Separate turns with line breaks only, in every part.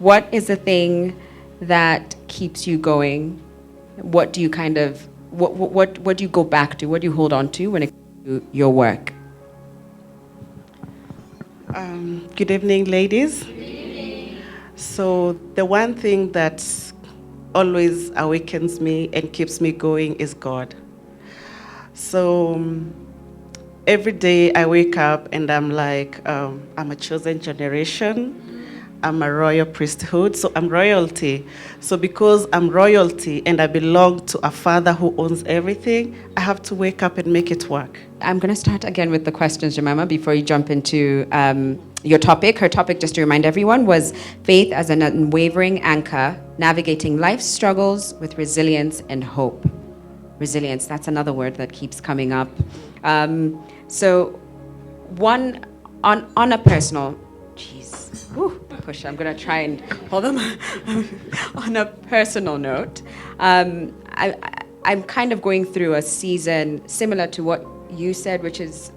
what is the thing that keeps you going? What do you what do you go back to? What do you hold on to when it comes to your work?
Good evening, ladies. Good evening. So the one thing that always awakens me and keeps me going is God. So every day I wake up and I'm like, I'm a chosen generation. I'm a royal priesthood, so I'm royalty. So because I'm royalty and I belong to a father who owns everything, I have to wake up and make it work.
I'm going to start again with the questions, Jemimah, before you jump into your topic. Her topic, just to remind everyone, was faith as an unwavering anchor, navigating life's struggles with resilience and hope. Resilience, that's another word that keeps coming up. So one, on a personal, push, I'm going to try and hold them. On a personal note, I'm kind of going through a season similar to what you said, which is,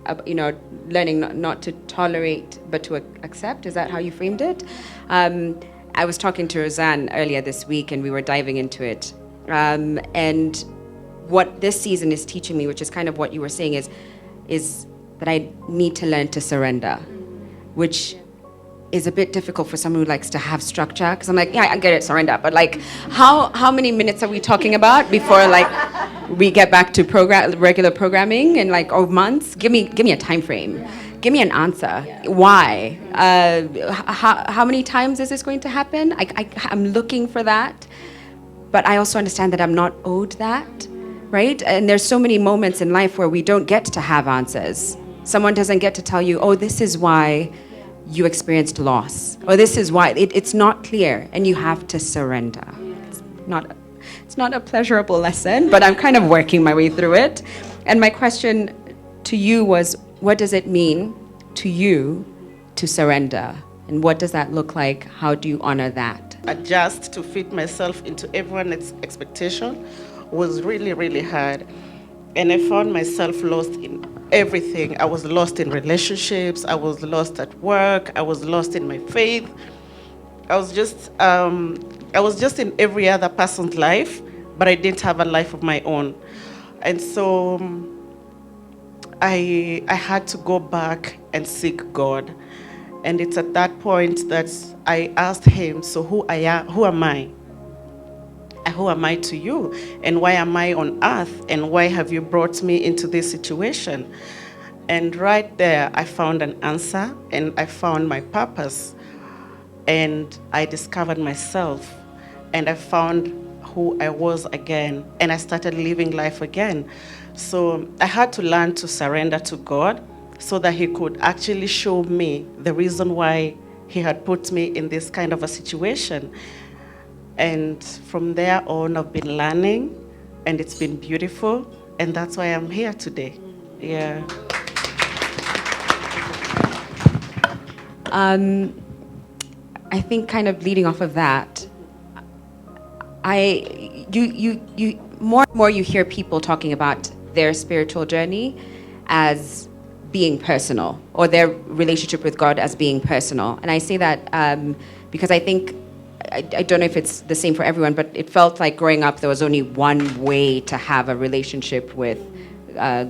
learning not to tolerate, but to accept. Is that how you framed it? I was talking to Roseanne earlier this week, and we were diving into it. And what this season is teaching me, which is kind of what you were saying, is that I need to learn to surrender, which is a bit difficult for someone who likes to have structure, because I'm like, yeah, I get it, surrender, but like, how many minutes are we talking about before like we get back to regular programming, and like, or months? Give me a time frame, give me an answer. Why? How many times is this going to happen? I'm looking for that, but I also understand that I'm not owed that, right? And there's so many moments in life where we don't get to have answers. Someone doesn't get to tell you, oh, this is why you experienced loss, or this is why. It's not clear, and you have to surrender. It's not a pleasurable lesson, but I'm kind of working my way through it. And my question to you was, what does it mean to you to surrender? And what does that look like? How do you honor that?
Adjust to fit myself into everyone's expectation was really, really hard. And I found myself lost in everything. I was lost in relationships. I was lost at work. I was lost in my faith. I was just in every other person's life, but I didn't have a life of my own. And so I had to go back and seek God. And it's at that point that I asked him, so who am I? Who am I to you? And why am I on earth? And why have you brought me into this situation? And right there, I found an answer, and I found my purpose. And I discovered myself, and I found who I was again, and I started living life again. So I had to learn to surrender to God so that he could actually show me the reason why he had put me in this kind of a situation. And from there on, I've been learning, and it's been beautiful, and that's why I'm here today. Yeah.
I think, kind of leading off of that, you more and more you hear people talking about their spiritual journey as being personal, or their relationship with God as being personal. And I say that because I think, I don't know if it's the same for everyone, but it felt like growing up there was only one way to have a relationship with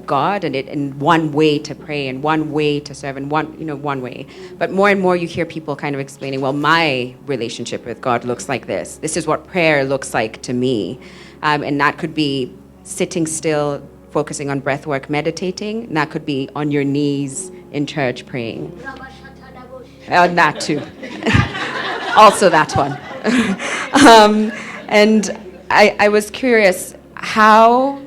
God, and one way to pray, and one way to serve, and one way. But more and more you hear people kind of explaining, well, my relationship with God looks like this. This is what prayer looks like to me. And that could be sitting still, focusing on breath work, meditating. And that could be on your knees in church praying. That too. Also that one. And I was curious, how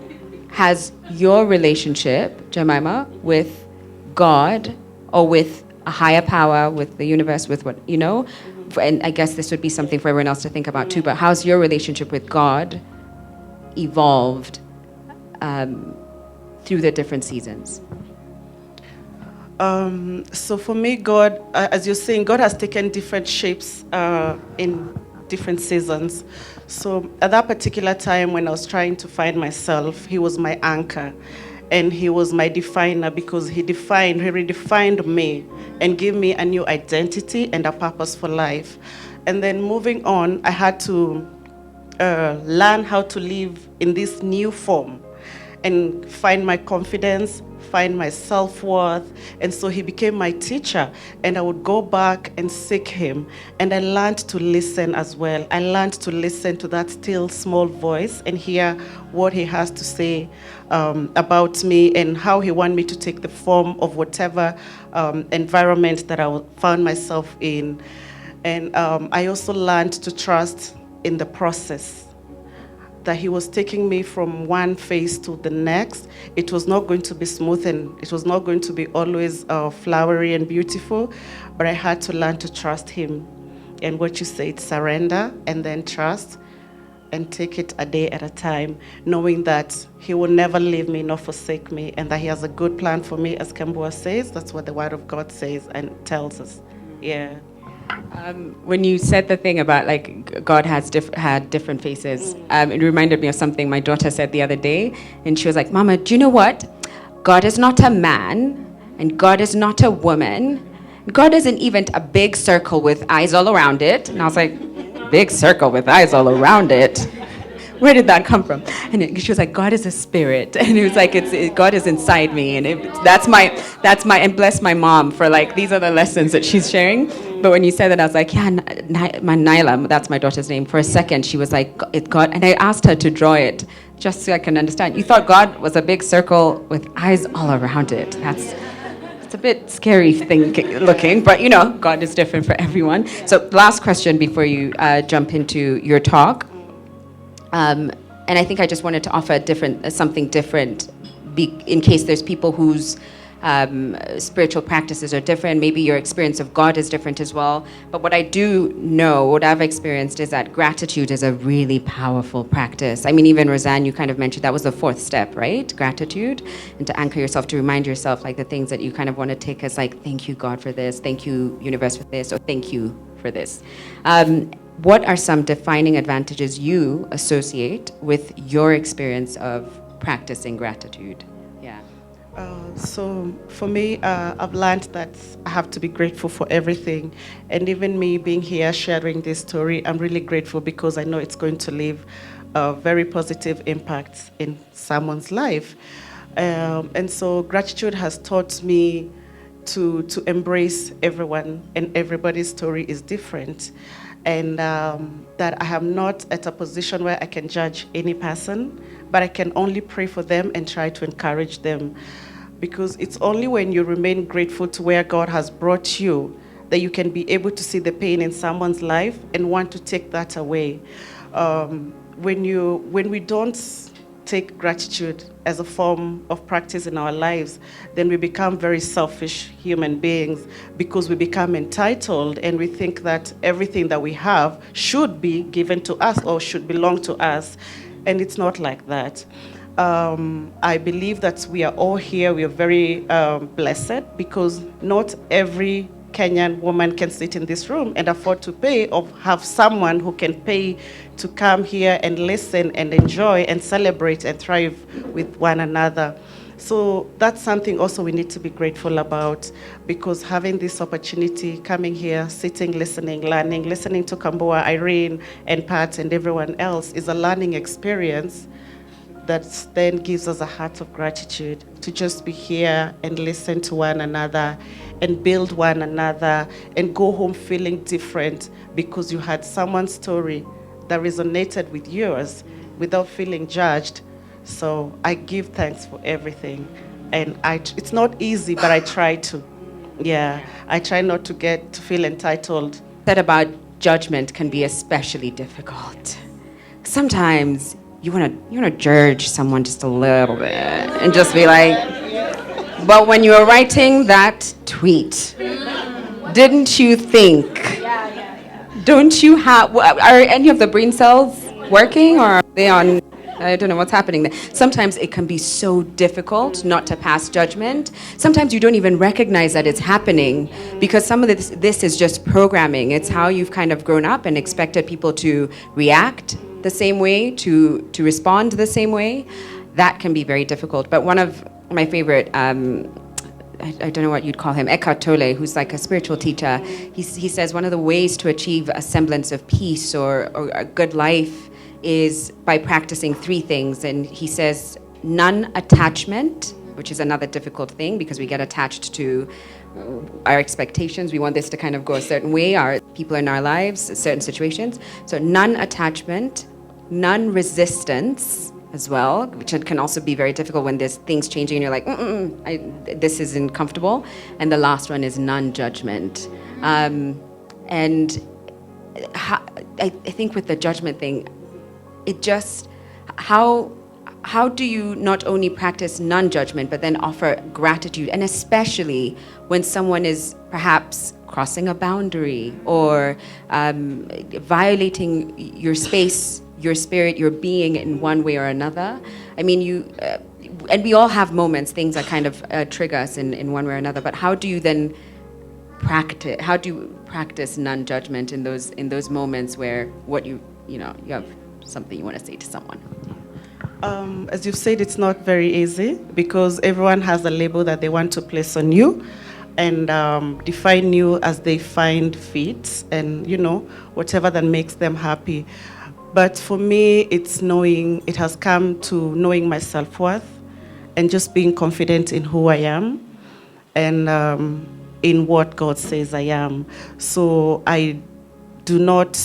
has your relationship, Jemimah, with God, or with a higher power, with the universe, with what, and I guess this would be something for everyone else to think about too, but how's your relationship with God evolved through the different seasons?
So for me, God, as you're saying, God has taken different shapes in different seasons. So at that particular time when I was trying to find myself, he was my anchor, and he was my definer, because he redefined me and gave me a new identity and a purpose for life. And then moving on, I had to learn how to live in this new form and find my confidence, find my self-worth. And so he became my teacher, and I would go back and seek him. And I learned to listen as well. I learned to listen to that still small voice and hear what he has to say about me and how he wants me to take the form of whatever environment that I found myself in. And I also learned to trust in the process, that he was taking me from one phase to the next. It was not going to be smooth, and it was not going to be always flowery and beautiful, but I had to learn to trust him. And what you said, surrender and then trust, and take it a day at a time, knowing that he will never leave me nor forsake me, and that he has a good plan for me, as Kambua says. That's what the word of God says and tells us. Yeah.
When you said the thing about like God had different faces, it reminded me of something my daughter said the other day, and she was like, "Mama, do you know what? God is not a man, and God is not a woman. God isn't even a big circle with eyes all around it." And I was like, "Big circle with eyes all around it? Where did that come from?" And she was like, "God is a spirit," and it was like, God is inside me, and that's my, and bless my mom for like these are the lessons that she's sharing. But when you said that, I was like, yeah, Naila, that's my daughter's name. For a second, she was like, "It God," and I asked her to draw it just so I can understand. You thought God was a big circle with eyes all around it. It's a bit scary looking, but you know, God is different for everyone. So last question before you jump into your talk. And I think I just wanted to offer something different in case there's people whose spiritual practices are different. Maybe your experience of God is different as well. But what I do know, what I've experienced, is that gratitude is a really powerful practice. I mean, even Roseanne, you kind of mentioned that was the fourth step, right? Gratitude. And to anchor yourself, to remind yourself like the things that you kind of want to take as like, thank you, God, for this. Thank you, universe, for this. Or thank you for this. What are some defining advantages you associate with your experience of practicing gratitude? Yeah.
So for me, I've learned that I have to be grateful for everything. And even me being here sharing this story, I'm really grateful because I know it's going to leave a very positive impact in someone's life. And so gratitude has taught me to embrace everyone, and everybody's story is different. And that I am not at a position where I can judge any person, but I can only pray for them and try to encourage them. Because it's only when you remain grateful to where God has brought you that you can be able to see the pain in someone's life and want to take that away. When we don't take gratitude as a form of practice in our lives, then we become very selfish human beings, because we become entitled and we think that everything that we have should be given to us or should belong to us. And it's not like that. I believe that we are all here. We are very blessed, because not every Kenyan woman can sit in this room and afford to pay, or have someone who can pay to come here and listen and enjoy and celebrate and thrive with one another. So that's something also we need to be grateful about, because having this opportunity, coming here, sitting, listening, learning, listening to Kambua, Irene, and Pat, and everyone else, is a learning experience that then gives us a heart of gratitude to just be here and listen to one another and build one another and go home feeling different, because you had someone's story that resonated with yours without feeling judged. So I give thanks for everything. And it's not easy, but I try to. Yeah, I try not to feel entitled.
That about judgment can be especially difficult. Sometimes you want to judge someone just a little bit and just be like, but when you were writing that tweet, didn't you think? Don't you have, are any of the brain cells working, or are they on, I don't know what's happening there. Sometimes it can be so difficult not to pass judgment. Sometimes you don't even recognize that it's happening, because some of this is just programming. It's how you've kind of grown up and expected people to react the same way, to respond the same way. That can be very difficult. But one of my favorite I don't know what you'd call him, Eckhart Tolle, who's like a spiritual teacher. He says one of the ways to achieve a semblance of peace or a good life is by practicing three things. And he says non-attachment, which is another difficult thing because we get attached to our expectations. We want this to kind of go a certain way, our people in our lives, certain situations. So non-attachment, non-resistance as well, which can also be very difficult when there's things changing and you're like, this isn't comfortable. And the last one is non-judgment. And I think with the judgment thing, it just, how do you not only practice non-judgment, but then offer gratitude, and especially when someone is perhaps crossing a boundary or violating your space, your spirit, your being in one way or another? I mean, and we all have moments, things that kind of trigger us in one way or another, but how do you then practice non-judgment in those moments where you have something you want to say to someone?
As you've said, it's not very easy because everyone has a label that they want to place on you and define you as they find fit and, whatever that makes them happy. But for me, it has come to knowing my self-worth and just being confident in who I am and in what God says I am. So I do not,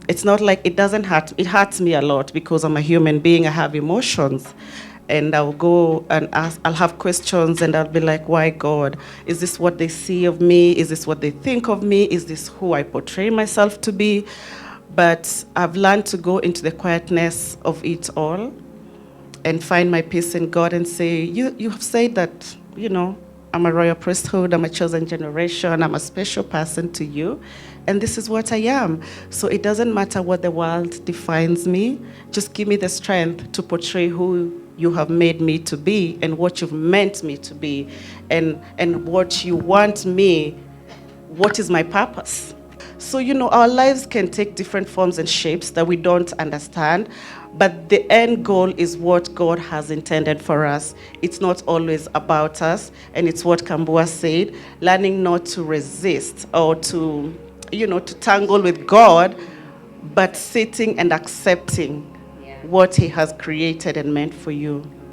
it's not like it doesn't hurt. It hurts me a lot because I'm a human being. I have emotions. And I'll go and ask, I'll have questions and I'll be like, why God? Is this what they see of me? Is this what they think of me? Is this who I portray myself to be? But I've learned to go into the quietness of it all and find my peace in God and say, you have said that, I'm a royal priesthood, I'm a chosen generation, I'm a special person to you, and this is what I am. So it doesn't matter what the world defines me, just give me the strength to portray who you have made me to be and what you've meant me to be and what you want me, what is my purpose. So, our lives can take different forms and shapes that we don't understand, but the end goal is what God has intended for us. It's not always about us, and it's what Kambua said, learning not to resist or to tangle with God, but sitting and accepting what He has created and meant for you.